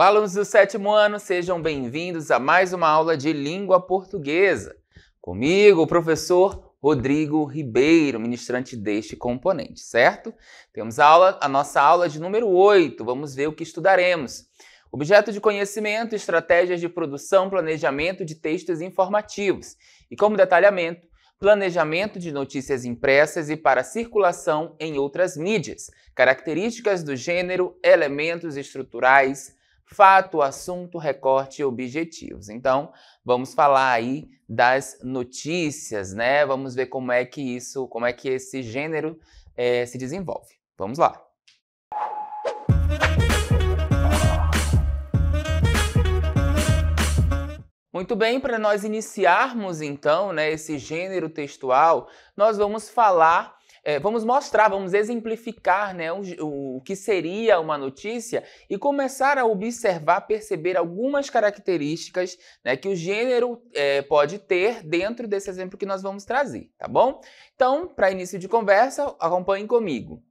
Olá, alunos do sétimo ano, sejam bem-vindos a mais uma aula de língua portuguesa. Comigo, o professor Rodrigo Ribeiro, ministrante deste componente, certo? Temos a nossa aula de número 8, vamos ver o que estudaremos. Objeto de conhecimento, estratégias de produção, planejamento de textos informativos. E como detalhamento, planejamento de notícias impressas e para circulação em outras mídias. Características do gênero, elementos estruturais, fato, assunto, recorte e objetivos. Então, vamos falar aí das notícias, né? Vamos ver como é que esse gênero se desenvolve. Vamos lá. Muito bem, para nós iniciarmos então, né, esse gênero textual, nós vamos falar, vamos exemplificar, né, o que seria uma notícia e começar a observar, perceber algumas características, né, que o gênero pode ter dentro desse exemplo que nós vamos trazer, tá bom? Então, para início de conversa, acompanhem comigo.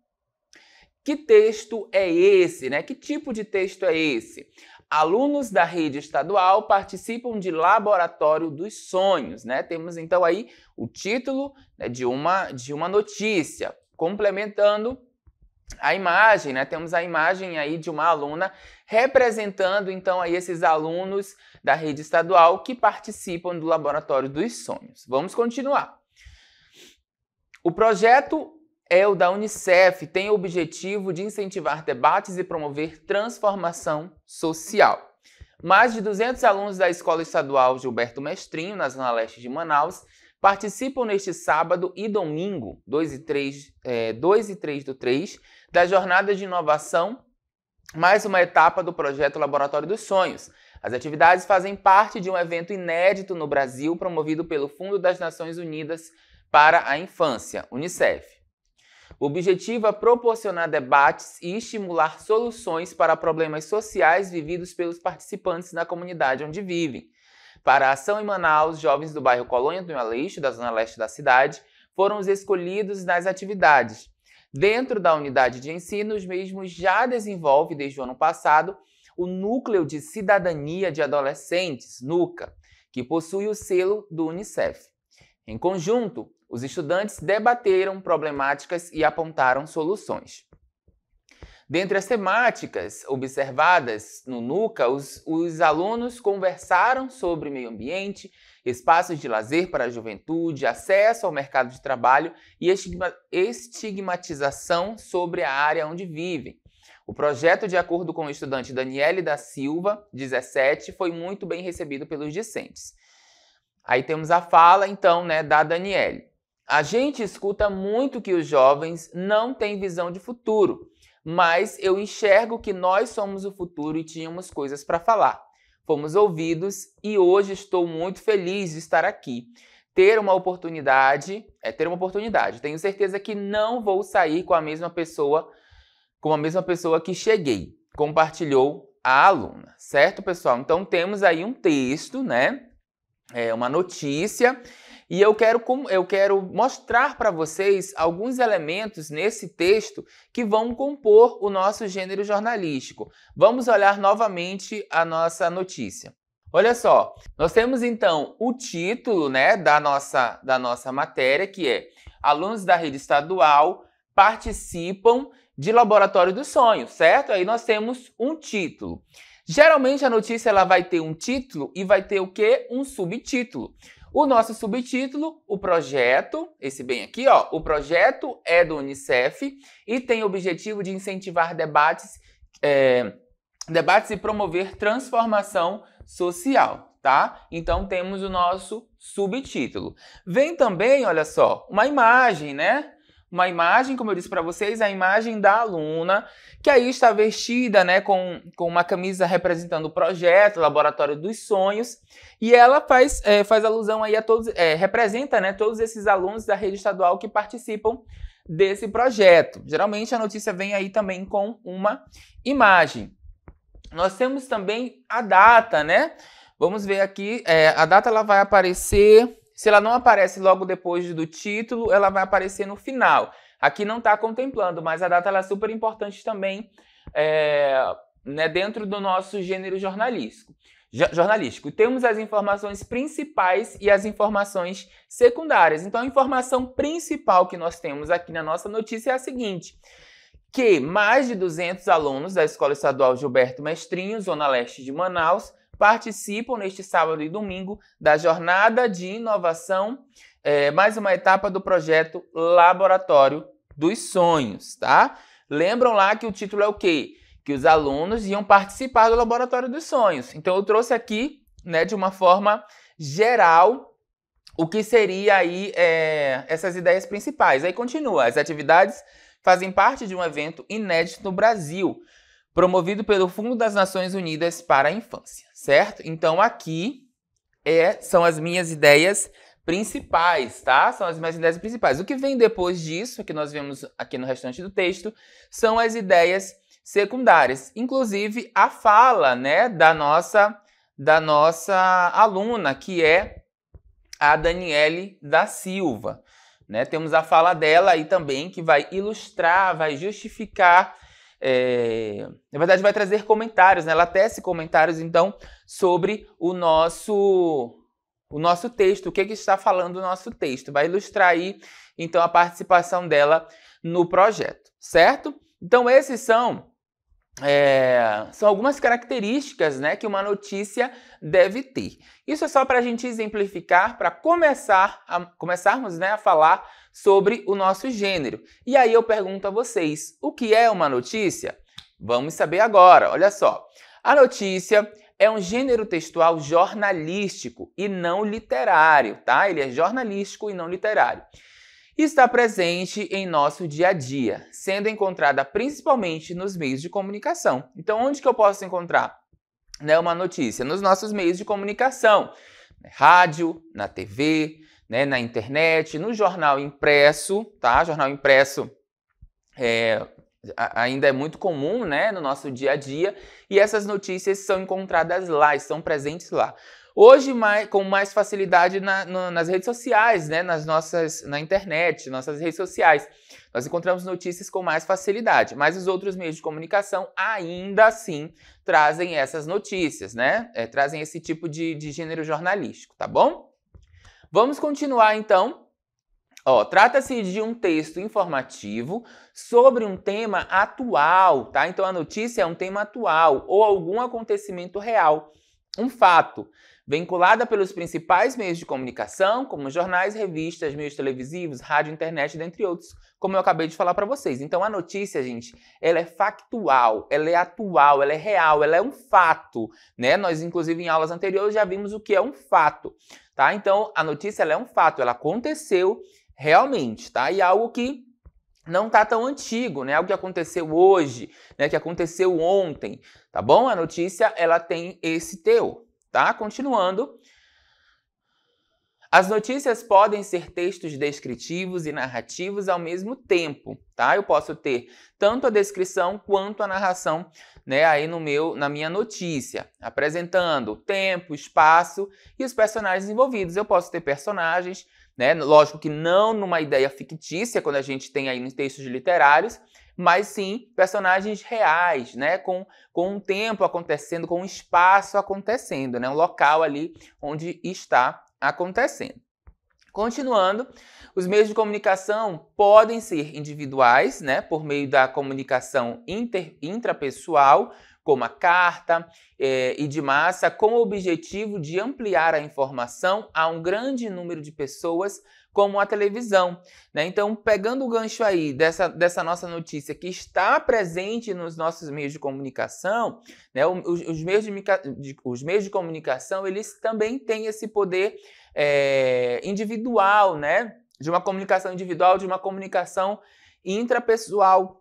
Que texto é esse, né? Que tipo de texto é esse? Alunos da rede estadual participam de Laboratório dos Sonhos, né? Temos então aí o título, né, de uma notícia, complementando a imagem, né? Temos a imagem aí de uma aluna representando então aí esses alunos da rede estadual que participam do Laboratório dos Sonhos. Vamos continuar. O projeto é o da Unicef, tem o objetivo de incentivar debates e promover transformação social. Mais de 200 alunos da Escola Estadual Gilberto Mestrinho, na Zona Leste de Manaus, participam neste sábado e domingo, 2 e 3 do 3, da Jornada de Inovação, mais uma etapa do projeto Laboratório dos Sonhos. As atividades fazem parte de um evento inédito no Brasil, promovido pelo Fundo das Nações Unidas para a Infância, Unicef. O objetivo é proporcionar debates e estimular soluções para problemas sociais vividos pelos participantes na comunidade onde vivem. Para a ação em Manaus, jovens do bairro Colônia do Aleixo, da zona leste da cidade, foram os escolhidos nas atividades. Dentro da unidade de ensino, os mesmos já desenvolvem, desde o ano passado, o Núcleo de Cidadania de Adolescentes, NUCA, que possui o selo do Unicef. Em conjunto, os estudantes debateram problemáticas e apontaram soluções. Dentre as temáticas observadas no NUCA, os alunos conversaram sobre meio ambiente, espaços de lazer para a juventude, acesso ao mercado de trabalho e estigmatização sobre a área onde vivem. O projeto, de acordo com o estudante Daniele da Silva, 17, foi muito bem recebido pelos discentes. Aí temos a fala, então, né, da Daniele. A gente escuta muito que os jovens não têm visão de futuro, mas eu enxergo que nós somos o futuro e tínhamos coisas para falar. Fomos ouvidos e hoje estou muito feliz de estar aqui. Ter uma oportunidade. Tenho certeza que não vou sair com a mesma pessoa que cheguei, compartilhou a aluna, certo, pessoal? Então temos aí um texto, né? Uma notícia, e eu quero mostrar para vocês alguns elementos nesse texto que vão compor o nosso gênero jornalístico. Vamos olhar novamente a nossa notícia. Olha só, nós temos então o título, né, da nossa matéria, que é Alunos da Rede Estadual participam de Laboratório dos Sonhos, certo? Aí nós temos um título. Geralmente a notícia ela vai ter um título e vai ter o quê? Um subtítulo. O nosso subtítulo, o projeto, esse bem aqui, ó, o projeto é do Unicef e tem o objetivo de incentivar debates e promover transformação social, tá? Então temos o nosso subtítulo. Vem também, olha só, uma imagem, né? Uma imagem, como eu disse para vocês, a imagem da aluna, que aí está vestida, né, com uma camisa representando o projeto, o Laboratório dos Sonhos, e ela faz alusão aí a todos, representa, né, todos esses alunos da rede estadual que participam desse projeto. Geralmente a notícia vem aí também com uma imagem. Nós temos também a data, né? Vamos ver aqui, a data ela vai aparecer. Se ela não aparece logo depois do título, ela vai aparecer no final. Aqui não está contemplando, mas a data ela é super importante também né, dentro do nosso gênero jornalístico. Temos as informações principais e as informações secundárias. Então, a informação principal que nós temos aqui na nossa notícia é a seguinte: que mais de 200 alunos da Escola Estadual Gilberto Mestrinho, Zona Leste de Manaus, participam neste sábado e domingo da Jornada de Inovação, mais uma etapa do projeto Laboratório dos Sonhos, tá? Lembram lá que o título é o quê? Que os alunos iam participar do Laboratório dos Sonhos. Então eu trouxe aqui, né, de uma forma geral, o que seria aí essas ideias principais. Aí continua: as atividades fazem parte de um evento inédito no Brasil, promovido pelo Fundo das Nações Unidas para a Infância, certo? Então aqui são as minhas ideias principais, tá? São as minhas ideias principais. O que vem depois disso, que nós vemos aqui no restante do texto, são as ideias secundárias, inclusive a fala, né, da nossa aluna, que é a Daniele da Silva, né? Temos a fala dela aí também, que vai ilustrar, vai justificar, na verdade vai trazer comentários, né? Ela tece comentários então sobre o nosso texto, o que está falando o nosso texto, vai ilustrar aí então a participação dela no projeto, certo? Então esses são algumas características, né, que uma notícia deve ter. Isso é só para a gente exemplificar, para começarmos, né, a falar sobre o nosso gênero. E aí eu pergunto a vocês: o que é uma notícia? Vamos saber agora. Olha só. A notícia é um gênero textual jornalístico e não literário, tá? Ele é jornalístico e não literário. Está presente em nosso dia a dia, sendo encontrada principalmente nos meios de comunicação. Então, onde que eu posso encontrar, né, uma notícia? Nos nossos meios de comunicação, rádio, na TV, né, na internet, no jornal impresso, tá? Jornal impresso ainda é muito comum, né, no nosso dia a dia, e essas notícias são encontradas lá, estão presentes lá. Hoje, com mais facilidade nas redes sociais, né? Na internet, nossas redes sociais. Nós encontramos notícias com mais facilidade, mas os outros meios de comunicação ainda assim trazem essas notícias, né? Trazem esse tipo de gênero jornalístico, tá bom? Vamos continuar então. Trata-se de um texto informativo sobre um tema atual, tá? Então a notícia é um tema atual ou algum acontecimento real, um fato, vinculada pelos principais meios de comunicação, como jornais, revistas, meios televisivos, rádio, internet, dentre outros, como eu acabei de falar para vocês. Então a notícia, gente, ela é factual, ela é atual, ela é real, ela é um fato, né? Nós, inclusive, em aulas anteriores já vimos o que é um fato, tá? Então a notícia, ela é um fato, ela aconteceu realmente, tá? E algo que não tá tão antigo, né? Algo que aconteceu hoje, né? Que aconteceu ontem, tá bom? A notícia, ela tem esse teor. Tá? Continuando. As notícias podem ser textos descritivos e narrativos ao mesmo tempo, tá? Eu posso ter tanto a descrição quanto a narração, né, aí na minha notícia, apresentando o tempo, espaço e os personagens envolvidos. Eu posso ter personagens, né? Lógico que não numa ideia fictícia, quando a gente tem aí nos textos literários, mas sim personagens reais, né? Com um tempo acontecendo, com um espaço acontecendo, né? Um local ali onde está acontecendo. Continuando, os meios de comunicação podem ser individuais, né? Por meio da comunicação intrapessoal, como a carta e de massa, com o objetivo de ampliar a informação a um grande número de pessoas, como a televisão, né? Então, pegando o gancho aí dessa nossa notícia que está presente nos nossos meios de comunicação, né? Os meios de comunicação, eles também têm esse poder individual, né? De uma comunicação individual, de uma comunicação intrapessoal,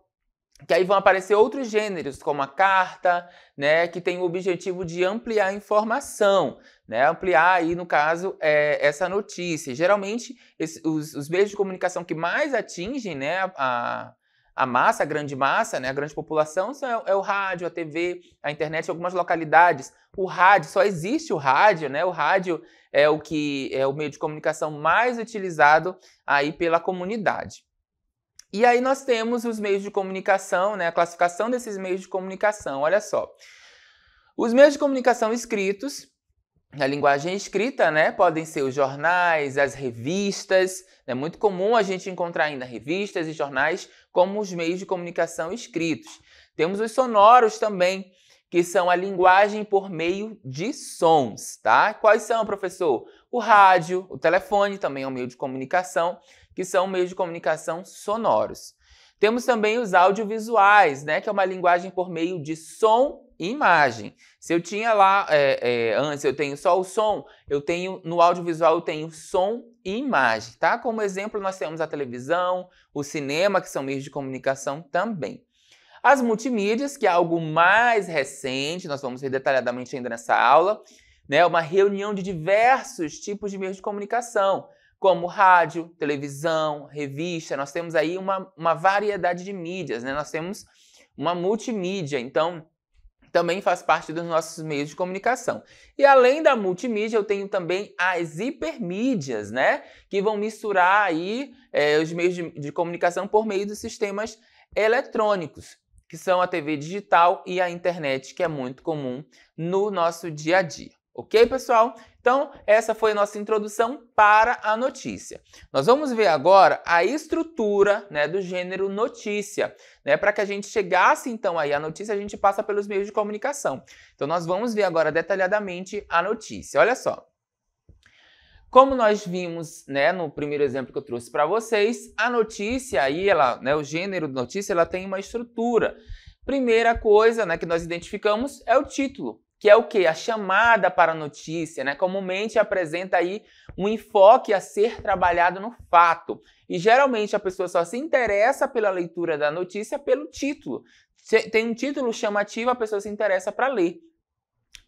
que aí vão aparecer outros gêneros, como a carta, né, que tem o objetivo de ampliar a informação, né, ampliar aí, no caso, essa notícia. Geralmente, os meios de comunicação que mais atingem, né, a massa, a grande massa, né, a grande população, é o rádio, a TV, a internet, algumas localidades. O rádio, só existe o rádio, né, o rádio é o meio de comunicação mais utilizado aí pela comunidade. E aí nós temos os meios de comunicação, né, a classificação desses meios de comunicação. Olha só. Os meios de comunicação escritos, a linguagem escrita, né, podem ser os jornais, as revistas. É muito comum a gente encontrar ainda revistas e jornais como os meios de comunicação escritos. Temos os sonoros também, que são a linguagem por meio de sons, tá? Quais são, professor? O rádio, o telefone também é um meio de comunicação, que são meios de comunicação sonoros. Temos também os audiovisuais, né, que é uma linguagem por meio de som e imagem. Se eu tinha lá, antes eu tenho só o som, no audiovisual eu tenho som e imagem, tá? Como exemplo, nós temos a televisão, o cinema, que são meios de comunicação também. As multimídias, que é algo mais recente, nós vamos ver detalhadamente ainda nessa aula, né? Uma reunião de diversos tipos de meios de comunicação, como rádio, televisão, revista. Nós temos aí uma variedade de mídias, né? Nós temos uma multimídia, então também faz parte dos nossos meios de comunicação. E além da multimídia, eu tenho também as hipermídias, né? Que vão misturar aí os meios de comunicação por meio dos sistemas eletrônicos, que são a TV digital e a internet, que é muito comum no nosso dia a dia. Ok, pessoal? Então, essa foi a nossa introdução para a notícia. Nós vamos ver agora a estrutura, né, do gênero notícia, né? Para que a gente chegasse, então, aí à notícia, a gente passa pelos meios de comunicação. Então, nós vamos ver agora detalhadamente a notícia. Olha só. Como nós vimos, né, no primeiro exemplo que eu trouxe para vocês, a notícia aí, o gênero de notícia, ela tem uma estrutura. Primeira coisa, né, que nós identificamos é o título, que é o quê? A chamada para a notícia, né? Comumente apresenta aí um enfoque a ser trabalhado no fato. E geralmente a pessoa só se interessa pela leitura da notícia pelo título. Tem um título chamativo, a pessoa se interessa para ler.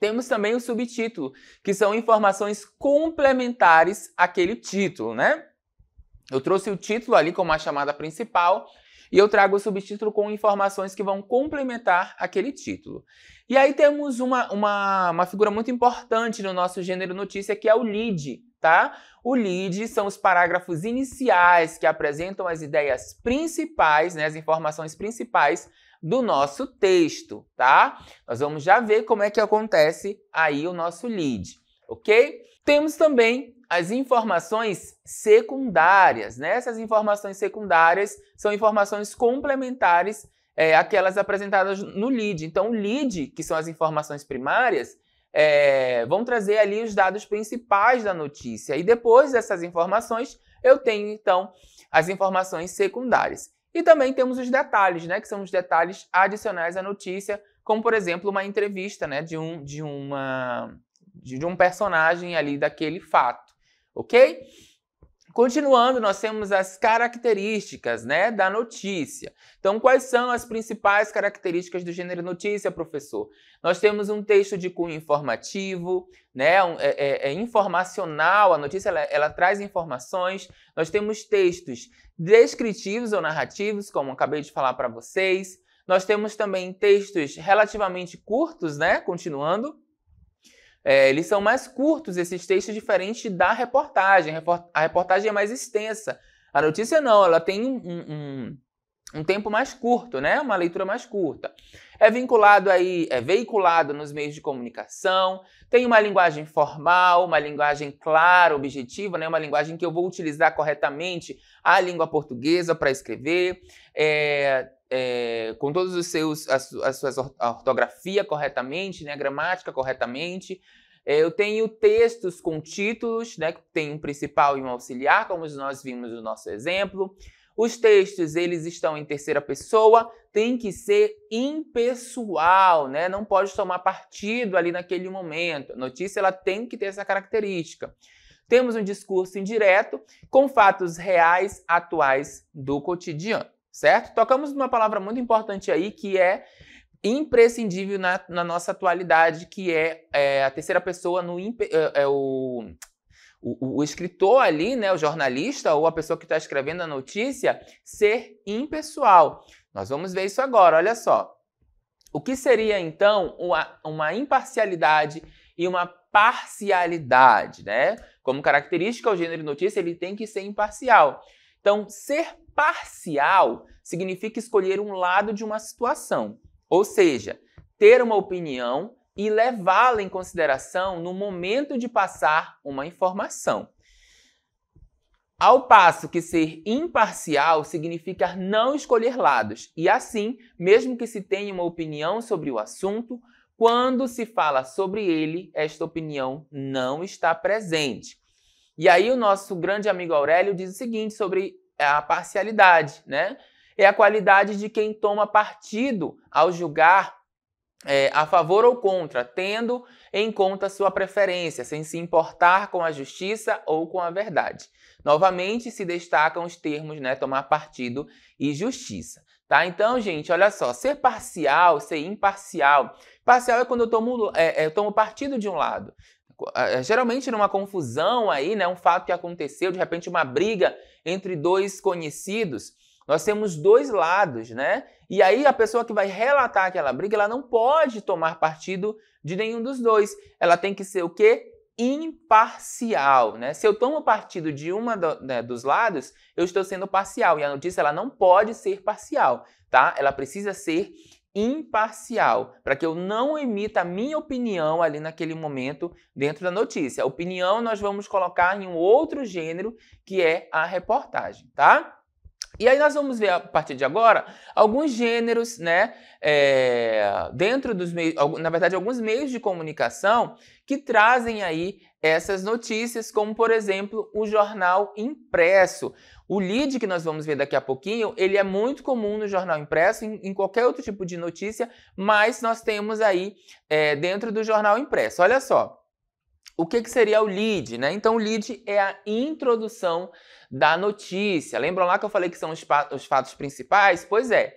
Temos também o subtítulo, que são informações complementares àquele título, né? Eu trouxe o título ali como a chamada principal e eu trago o subtítulo com informações que vão complementar aquele título. E aí temos uma figura muito importante no nosso gênero notícia, que é o lead, tá? O lead são os parágrafos iniciais que apresentam as ideias principais, né, as informações principais do nosso texto, tá? Nós vamos já ver como é que acontece aí o nosso lead, ok? Temos também as informações secundárias, né? Essas informações secundárias são informações complementares àquelas apresentadas no lead. Então, o lead, que são as informações primárias, vão trazer ali os dados principais da notícia. E depois dessas informações, eu tenho, então, as informações secundárias. E também temos os detalhes, né, que são os detalhes adicionais à notícia, como, por exemplo, uma entrevista, né, de um personagem ali daquele fato, ok? Continuando, nós temos as características, né, da notícia. Então, quais são as principais características do gênero notícia, professor? Nós temos um texto de cunho informativo, né, informacional, a notícia ela traz informações. Nós temos textos descritivos ou narrativos, como eu acabei de falar para vocês. Nós temos também textos relativamente curtos, né, continuando. Eles são mais curtos, esses textos, diferente da reportagem. A reportagem é mais extensa. A notícia não, ela tem um tempo mais curto, né? Uma leitura mais curta. É veiculado nos meios de comunicação, tem uma linguagem formal, uma linguagem clara, objetiva, né? Uma linguagem que eu vou utilizar corretamente a língua portuguesa para escrever, com todos a sua ortografia corretamente, né? A gramática corretamente. Eu tenho textos com títulos, né? Que tem um principal e um auxiliar, como nós vimos no nosso exemplo. Os textos, eles estão em terceira pessoa, tem que ser impessoal, né? Não pode tomar partido ali naquele momento. A notícia, ela tem que ter essa característica. Temos um discurso indireto com fatos reais, atuais do cotidiano, certo? Tocamos numa palavra muito importante aí, que é imprescindível na nossa atualidade, que é a terceira pessoa o escritor ali, né, o jornalista ou a pessoa que está escrevendo a notícia, ser impessoal. Nós vamos ver isso agora, olha só. O que seria, então, uma imparcialidade e uma parcialidade, né? Como característica, o gênero notícia ele tem que ser imparcial. Então, ser parcial significa escolher um lado de uma situação, ou seja, ter uma opinião e levá-la em consideração no momento de passar uma informação. Ao passo que ser imparcial significa não escolher lados, e assim, mesmo que se tenha uma opinião sobre o assunto, quando se fala sobre ele, esta opinião não está presente. E aí o nosso grande amigo Aurélio diz o seguinte sobre a parcialidade, né? É a qualidade de quem toma partido ao julgar a favor ou contra, tendo em conta sua preferência, sem se importar com a justiça ou com a verdade. Novamente se destacam os termos, né, tomar partido e justiça. Tá? Então, gente, olha só, ser parcial, ser imparcial. Parcial é quando eu tomo partido de um lado. Geralmente numa confusão aí, né, um fato que aconteceu, de repente uma briga entre dois conhecidos, nós temos dois lados, né? E aí a pessoa que vai relatar aquela briga, ela não pode tomar partido de nenhum dos dois. Ela tem que ser o quê? Imparcial, né? Se eu tomo partido de dos lados, eu estou sendo parcial. E a notícia ela não pode ser parcial, tá? Ela precisa ser imparcial, para que eu não emita a minha opinião ali naquele momento dentro da notícia. A opinião nós vamos colocar em um outro gênero, que é a reportagem, tá? E aí nós vamos ver, a partir de agora, alguns gêneros, né, dentro dos meios, na verdade, alguns meios de comunicação que trazem aí essas notícias, como, por exemplo, o jornal impresso. O lead, que nós vamos ver daqui a pouquinho, ele é muito comum no jornal impresso, em qualquer outro tipo de notícia, mas nós temos aí dentro do jornal impresso. Olha só. O que seria o lead, né? Então, o lead é a introdução da notícia. Lembram lá que eu falei que são os fatos principais? Pois é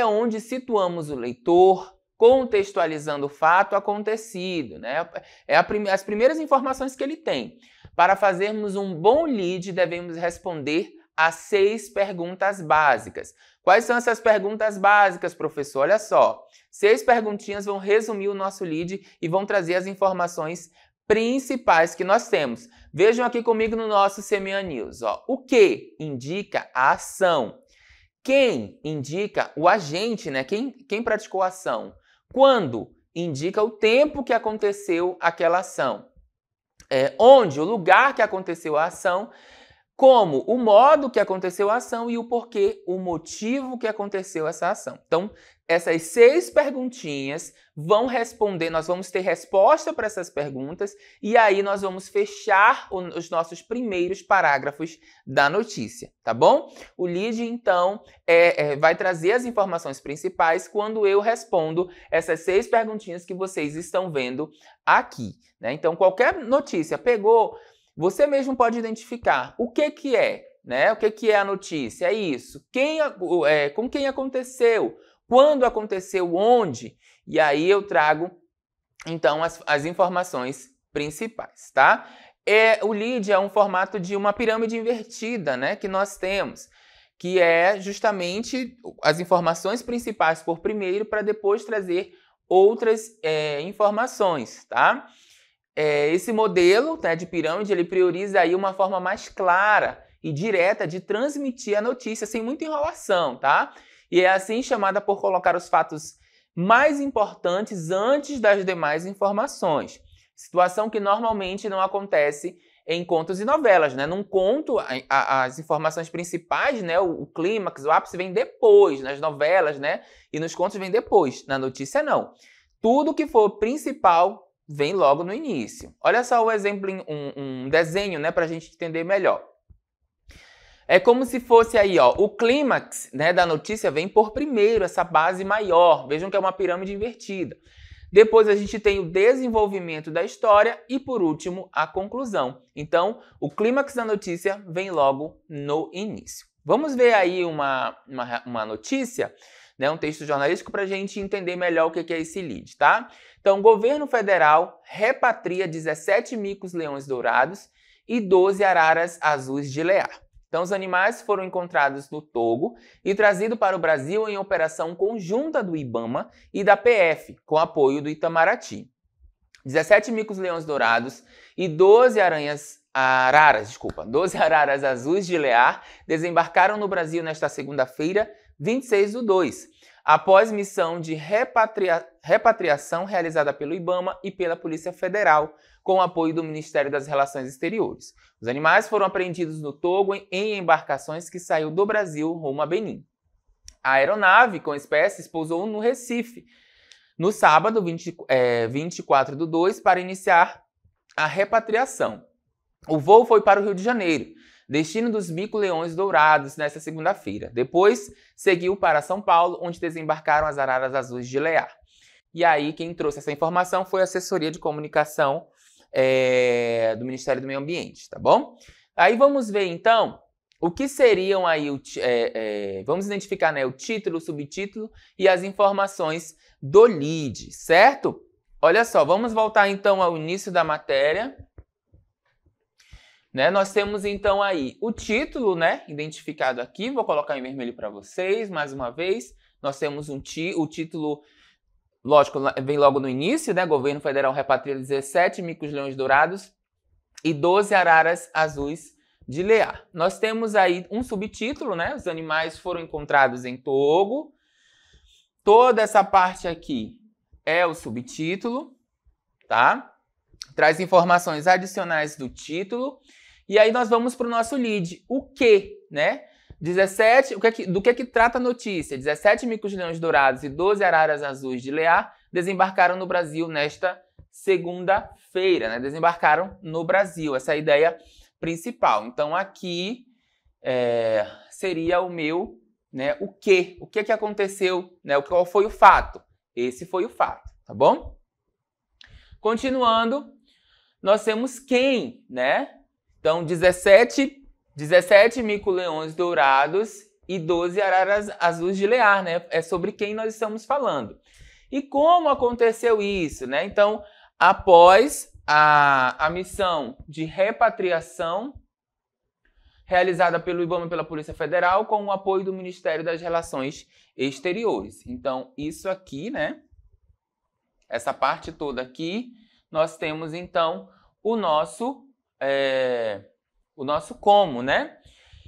onde situamos o leitor, contextualizando o fato acontecido, né? As primeiras informações que ele tem. Para fazermos um bom lead, devemos responder a 6 perguntas básicas. Quais são essas perguntas básicas, professor? Olha só, 6 perguntinhas vão resumir o nosso lead e vão trazer as informações principais que nós temos. Vejam aqui comigo no nosso CMA News. Ó. O que indica a ação? Quem indica o agente, né? Quem praticou a ação? Quando indica o tempo que aconteceu aquela ação. Onde? O lugar que aconteceu a ação. Como? O modo que aconteceu a ação e o porquê, o motivo que aconteceu essa ação. Então, essas 6 perguntinhas vão responder, nós vamos ter resposta para essas perguntas e aí nós vamos fechar os nossos primeiros parágrafos da notícia, tá bom? O lead, então, vai trazer as informações principais quando eu respondo essas 6 perguntinhas que vocês estão vendo aqui, né? Então, qualquer notícia pegou, você mesmo pode identificar o que é, né? O que é a notícia? É isso. Com quem aconteceu? Quando aconteceu? Onde? E aí eu trago, então, as informações principais, tá? O lead é um formato de uma pirâmide invertida, né? Que nós temos, que é justamente as informações principais por primeiro para depois trazer outras informações, tá? Esse modelo, né, de pirâmide, ele prioriza aí uma forma mais clara e direta de transmitir a notícia sem muita enrolação, tá? E é assim chamada por colocar os fatos mais importantes antes das demais informações. Situação que normalmente não acontece em contos e novelas, né? Num conto, as informações principais, né, o clímax, o ápice vem depois, nas novelas, né? E nos contos vem depois, na notícia não. Tudo que for principal vem logo no início. Olha só o exemplo, um desenho, né, para a gente entender melhor. É como se fosse aí, ó, o clímax, né, da notícia vem por primeiro, essa base maior. Vejam que é uma pirâmide invertida. Depois a gente tem o desenvolvimento da história e, por último, a conclusão. Então, o clímax da notícia vem logo no início. Vamos ver aí uma notícia, né, um texto jornalístico para a gente entender melhor o que é esse lead, tá? Então, o governo federal repatria 17 micos-leões dourados e 12 araras azuis de Lear. Então, os animais foram encontrados no Togo e trazidos para o Brasil em operação conjunta do IBAMA e da PF, com apoio do Itamaraty. 17 micos-leões dourados e 12 12 araras azuis de Lear desembarcaram no Brasil nesta segunda-feira, 26/2, após missão de repatriação realizada pelo IBAMA e pela Polícia Federal, com o apoio do Ministério das Relações Exteriores. Os animais foram apreendidos no Togo em embarcações que saiu do Brasil rumo a Benim. A aeronave com espécies pousou no Recife, no sábado, 24/2, para iniciar a repatriação. O voo foi para o Rio de Janeiro, destino dos bico-leões dourados, nesta segunda-feira. Depois, seguiu para São Paulo, onde desembarcaram as araras azuis de Lear. E aí, quem trouxe essa informação foi a assessoria de comunicação do Ministério do Meio Ambiente, tá bom? Aí vamos ver, então, o que seriam aí, vamos identificar, né, o título, o subtítulo e as informações do lead, certo? Olha só, vamos voltar então ao início da matéria. Né, nós temos então aí o título, né, identificado aqui, vou colocar em vermelho para vocês, mais uma vez. Nós temos o título, lógico, vem logo no início, né, Governo Federal repatria 17 micos-leões dourados e 12 araras azuis de Lear. Nós temos aí um subtítulo, né, os animais foram encontrados em Togo. Toda essa parte aqui é o subtítulo, tá? Traz informações adicionais do título. E aí nós vamos para o nosso lead. O que, né? 17, do que trata a notícia? 17 micos-leões dourados e 12 araras azuis de Lear desembarcaram no Brasil nesta segunda-feira, né? Desembarcaram no Brasil, essa é a ideia principal. Então aqui seria o meu, né? O que aconteceu, né? Qual foi o fato? Esse foi o fato, tá bom? Continuando, nós temos quem, né? Então, 17 mico-leões dourados e 12 araras azuis de Lear, né? É sobre quem nós estamos falando. E como aconteceu isso, né? Então, após a missão de repatriação realizada pelo IBAMA e pela Polícia Federal, com o apoio do Ministério das Relações Exteriores. Então, isso aqui, né? Essa parte toda aqui, nós temos, então, o nosso como, né?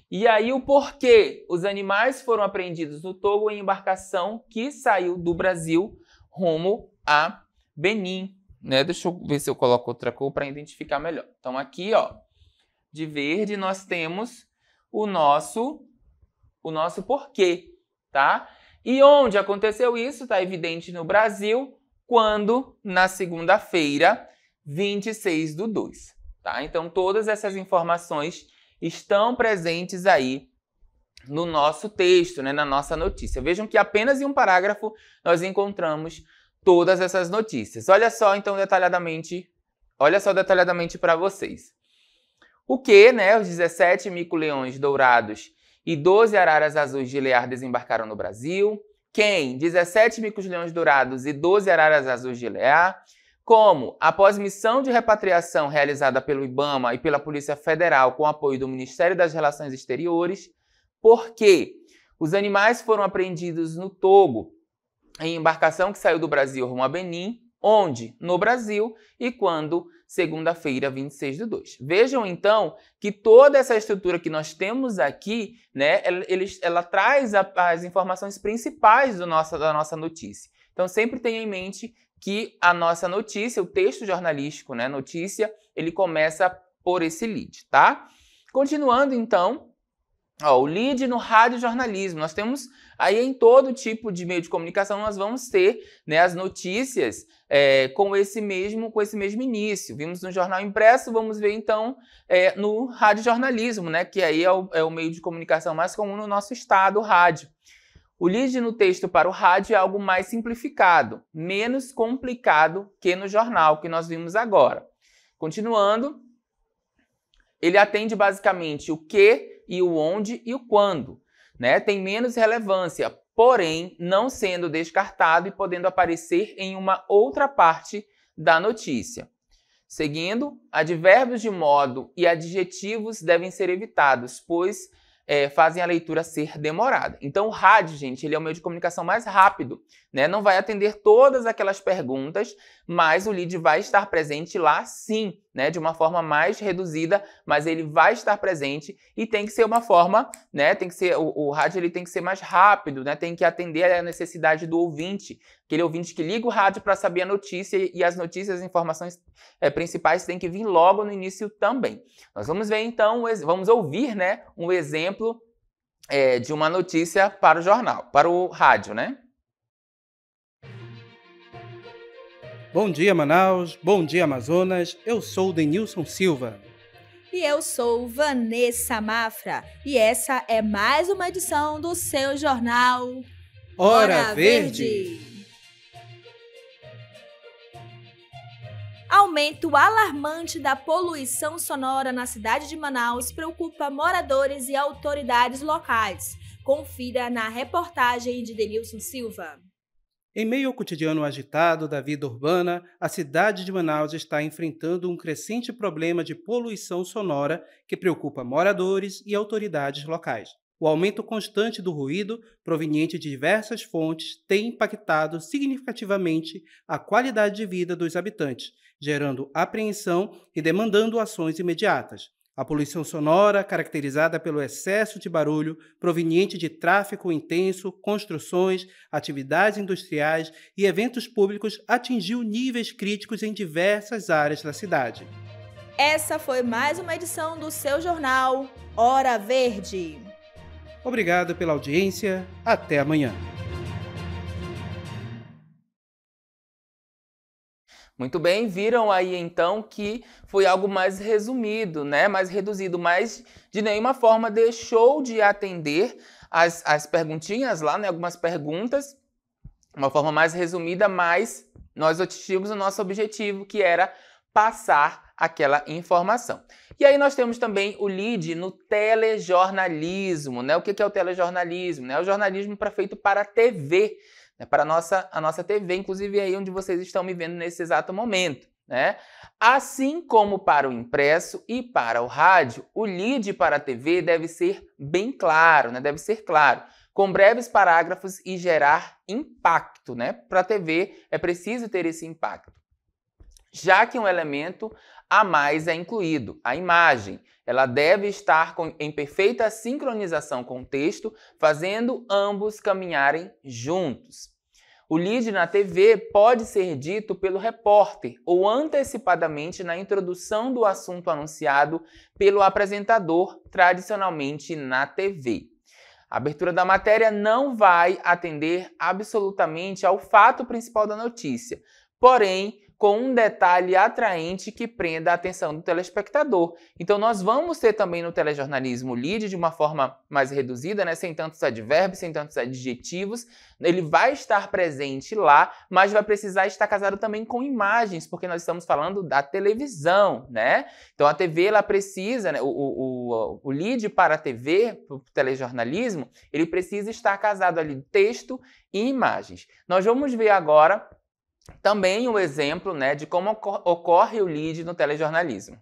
E aí o porquê. Os animais foram apreendidos no Togo em embarcação que saiu do Brasil rumo a Benim, né? Deixa eu ver se eu coloco outra cor para identificar melhor. Então aqui, ó, de verde nós temos o nosso porquê, tá? E onde aconteceu isso? Tá evidente no Brasil, quando na segunda-feira, 26/2. Tá? Então, todas essas informações estão presentes aí no nosso texto, né, na nossa notícia. Vejam que apenas em um parágrafo nós encontramos todas essas notícias. Olha só, então, detalhadamente para vocês. O que, né, os 17 mico-leões dourados e 12 araras azuis de Lear desembarcaram no Brasil. Quem? 17 micos-leões dourados e 12 araras azuis de Lear. Como, após missão de repatriação realizada pelo IBAMA e pela Polícia Federal com apoio do Ministério das Relações Exteriores, porque os animais foram apreendidos no Togo, em embarcação que saiu do Brasil rumo a Benim, onde? No Brasil, e quando? Segunda-feira, 26/2. Vejam, então, que toda essa estrutura que nós temos aqui, né, ela traz as informações principais da nossa notícia. Então, sempre tenha em mente que a nossa notícia, o texto jornalístico, né, notícia, ele começa por esse lead, tá? Continuando, então, ó, o lead no radiojornalismo. Nós temos aí em todo tipo de meio de comunicação, nós vamos ter, né, as notícias com esse mesmo início. Vimos no jornal impresso, vamos ver então no radiojornalismo, né, que aí é o meio de comunicação mais comum no nosso estado, o rádio. O lead no texto para o rádio é algo mais simplificado, menos complicado que no jornal, que nós vimos agora. Continuando, ele atende basicamente o que e o onde e o quando, né? Tem menos relevância, porém não sendo descartado e podendo aparecer em uma outra parte da notícia. Seguindo, advérbios de modo e adjetivos devem ser evitados, pois fazem a leitura ser demorada. Então o rádio, gente, ele é o meio de comunicação mais rápido, né? Não vai atender todas aquelas perguntas, mas o lead vai estar presente lá sim, né, de uma forma mais reduzida, mas ele vai estar presente e tem que ser uma forma, né, tem que ser, o rádio ele tem que ser mais rápido, né, tem que atender à necessidade do ouvinte, aquele ouvinte que liga o rádio para saber a notícia e as notícias, as informações principais têm que vir logo no início também. Nós vamos ver então, vamos ouvir, né, um exemplo de uma notícia para o jornal, para o rádio, né? Bom dia, Manaus. Bom dia, Amazonas. Eu sou o Denilson Silva. E eu sou Vanessa Mafra. E essa é mais uma edição do seu jornal Hora Verde. Aumento alarmante da poluição sonora na cidade de Manaus preocupa moradores e autoridades locais. Confira na reportagem de Denilson Silva. Em meio ao cotidiano agitado da vida urbana, a cidade de Manaus está enfrentando um crescente problema de poluição sonora que preocupa moradores e autoridades locais. O aumento constante do ruído, proveniente de diversas fontes, tem impactado significativamente a qualidade de vida dos habitantes, gerando apreensão e demandando ações imediatas. A poluição sonora, caracterizada pelo excesso de barulho proveniente de tráfego intenso, construções, atividades industriais e eventos públicos, atingiu níveis críticos em diversas áreas da cidade. Essa foi mais uma edição do seu jornal Hora Verde. Obrigado pela audiência. Até amanhã. Muito bem, viram aí então que foi algo mais resumido, né? Mais reduzido, mas de nenhuma forma deixou de atender as perguntinhas lá, né? Algumas perguntas, uma forma mais resumida, mas nós atingimos o nosso objetivo, que era passar aquela informação. E aí nós temos também o lead no telejornalismo, né? O que é o telejornalismo? É o jornalismo feito para a TV, para a nossa TV, inclusive aí onde vocês estão me vendo nesse exato momento, né? Assim como para o impresso e para o rádio, o lead para a TV deve ser bem claro, né? Deve ser claro, com breves parágrafos e gerar impacto, né? Para a TV é preciso ter esse impacto, já que um elemento a mais é incluído, a imagem. Ela deve estar em perfeita sincronização com o texto, fazendo ambos caminharem juntos. O lead na TV pode ser dito pelo repórter ou antecipadamente na introdução do assunto anunciado pelo apresentador, tradicionalmente na TV. A abertura da matéria não vai atender absolutamente ao fato principal da notícia, porém, com um detalhe atraente que prenda a atenção do telespectador. Então nós vamos ter também no telejornalismo o lead de uma forma mais reduzida, né? Sem tantos advérbios, sem tantos adjetivos. Ele vai estar presente lá, mas vai precisar estar casado também com imagens, porque nós estamos falando da televisão, né? Então a TV ela precisa, né? O lead para a TV, para o telejornalismo, ele precisa estar casado ali texto e imagens. Nós vamos ver agora também o exemplo, né, de como ocorre o lead no telejornalismo.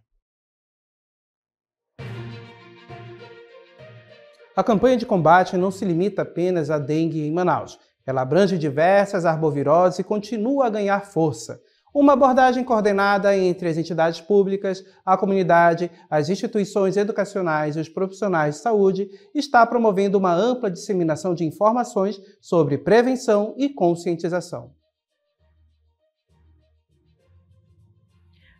A campanha de combate não se limita apenas à dengue em Manaus. Ela abrange diversas arboviroses e continua a ganhar força. Uma abordagem coordenada entre as entidades públicas, a comunidade, as instituições educacionais e os profissionais de saúde está promovendo uma ampla disseminação de informações sobre prevenção e conscientização.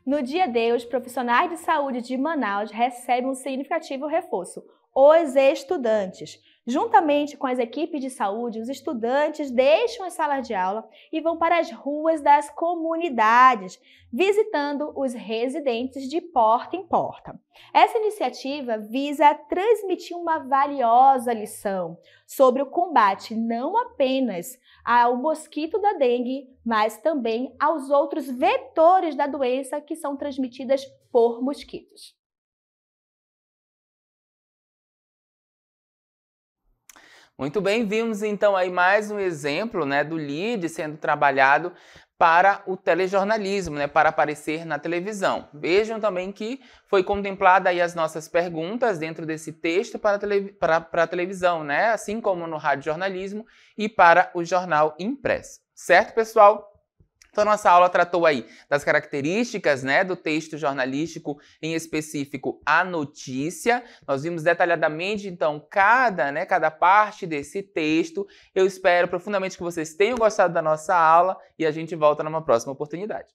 No Dia D, os profissionais de saúde de Manaus recebem um significativo reforço: os estudantes. Juntamente com as equipes de saúde, os estudantes deixam as salas de aula e vão para as ruas das comunidades, visitando os residentes de porta em porta. Essa iniciativa visa transmitir uma valiosa lição sobre o combate não apenas ao mosquito da dengue, mas também aos outros vetores da doença que são transmitidas por mosquitos. Muito bem, vimos então aí mais um exemplo, né, do lead sendo trabalhado para o telejornalismo, né, para aparecer na televisão. Vejam também que foi contemplada aí as nossas perguntas dentro desse texto para a televisão, né, assim como no rádio jornalismo e para o jornal impresso. Certo, pessoal? Então, nossa aula tratou aí das características, né, do texto jornalístico, em específico a notícia. Nós vimos detalhadamente, então, cada parte desse texto. Eu espero profundamente que vocês tenham gostado da nossa aula e a gente volta numa próxima oportunidade.